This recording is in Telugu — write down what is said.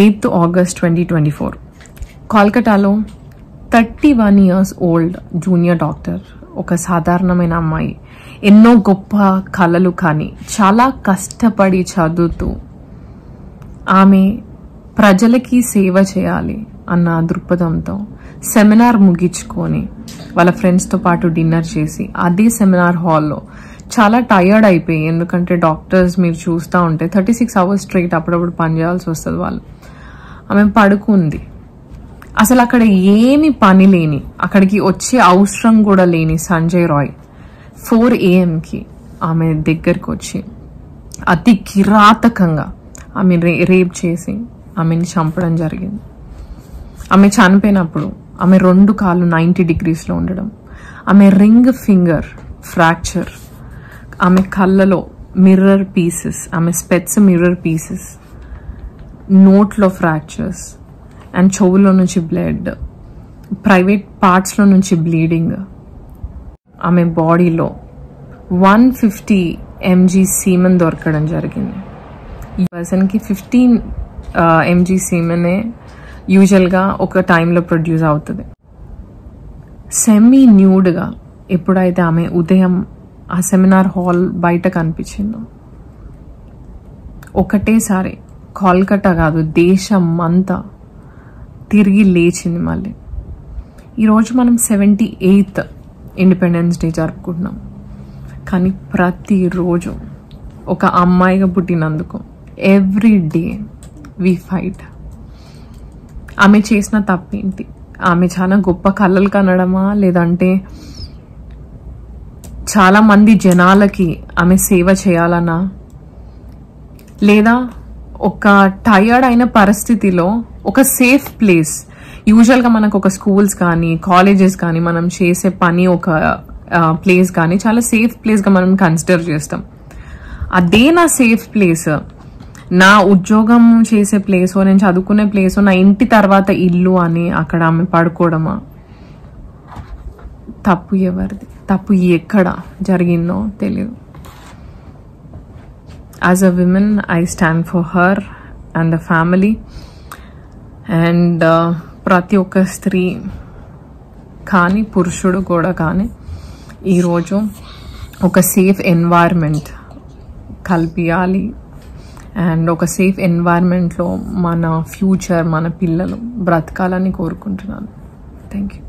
8th August 2024 కోల్కతాలో 31 years old జూనియర్ డాక్టర్, ఒక సాధారణమైన అమ్మాయి, ఎన్నో గొప్ప కళలు కానీ చాలా కష్టపడి చదువుతూ ఆమె ప్రజలకి సేవ చేయాలి అన్న దృక్పథంతో సెమినార్ ముగించుకొని వాళ్ళ ఫ్రెండ్స్తో పాటు డిన్నర్ చేసి అదే సెమినార్ హాల్లో చాలా టయర్డ్ అయిపోయి, ఎందుకంటే డాక్టర్స్ మీరు చూస్తూ ఉంటే 36 hours స్ట్రైట్ అప్పుడప్పుడు పనిచేయాల్సి వస్తుంది వాళ్ళు. ఆమె పడుకుంది. అసలు అక్కడ ఏమి పని లేని, అక్కడికి వచ్చే అవసరం కూడా లేని సంజయ్ రాయ్ 4 AM ఆమె దగ్గరికి వచ్చి అతి కిరాతకంగా ఆమె రేప్ చేసి ఆమెని చంపడం జరిగింది. ఆమె చనిపోయినప్పుడు ఆమె 2 కాళ్ళు 90 degrees ఉండడం, ఆమె రింగ్ ఫింగర్ ఫ్రాక్చర్, ఆమె కళ్ళలో మిర్రర్ పీసెస్, ఆమె స్పెట్స్ మిర్రర్ పీసెస్, నోట్లో ఫ్రాక్చర్స్ అండ్ చెవులో నుంచి బ్లడ్, ప్రైవేట్ పార్ట్స్లో నుంచి బ్లీడింగ్, ఆమె బాడీలో 150 mg సీమెన్ దొరకడం జరిగింది. ఈ పర్సన్కి 15 mg సీమెనే యూజువల్గా ఒక టైంలో ప్రొడ్యూస్ అవుతుంది. సెమీ న్యూడ్గా ఎప్పుడైతే ఆమె ఉదయం ఆ సెమినార్ హాల్ బయట కనిపించిందో ఒకటేసారి కోల్కతా కాదు దేశం అంతా తిరిగి లేచింది. మళ్ళీ ఈరోజు మనం 78th ఇండిపెండెన్స్ డే జరుపుకుంటున్నాం. కానీ ప్రతిరోజు ఒక అమ్మాయిగా పుట్టినందుకు ఎవ్రీ డే వి ఫైట్. ఆమె చేసిన తప్పేంటి? ఆమె చాలా గొప్ప కళలు కనడమా, లేదంటే చాలా మంది జనాలకి ఆమె సేవ చేయాలన్నా, లేదా ఒక టయర్డ్ అయిన పరిస్థితిలో ఒక సేఫ్ ప్లేస్, యూజువల్గా మనకు ఒక స్కూల్స్ కానీ కాలేజెస్ కానీ మనం చేసే పని ఒక ప్లేస్ కానీ చాలా సేఫ్ ప్లేస్గా మనం కన్సిడర్ చేస్తాం. అదే నా సేఫ్ ప్లేస్, నా ఉద్యోగం చేసే ప్లేసో, నేను చదువుకునే ప్లేసో, నా ఇంటి తర్వాత ఇల్లు అని అక్కడ ఆమె పడుకోవడమా? తప్పు ఎవరిది? తప్పు ఎక్కడ జరిగిందో తెలియదు. As a women I stand for her and the family. And ప్రతి ఒక్క స్త్రీ కానీ పురుషుడు కూడా కానీ ఈరోజు ఒక సేఫ్ ఎన్వైర్న్మెంట్ కల్పించాలి. అండ్ ఒక సేఫ్ ఎన్వైర్న్మెంట్లో మన ఫ్యూచర్, మన పిల్లలు బ్రతకాలని కోరుకుంటున్నాను. Thank you.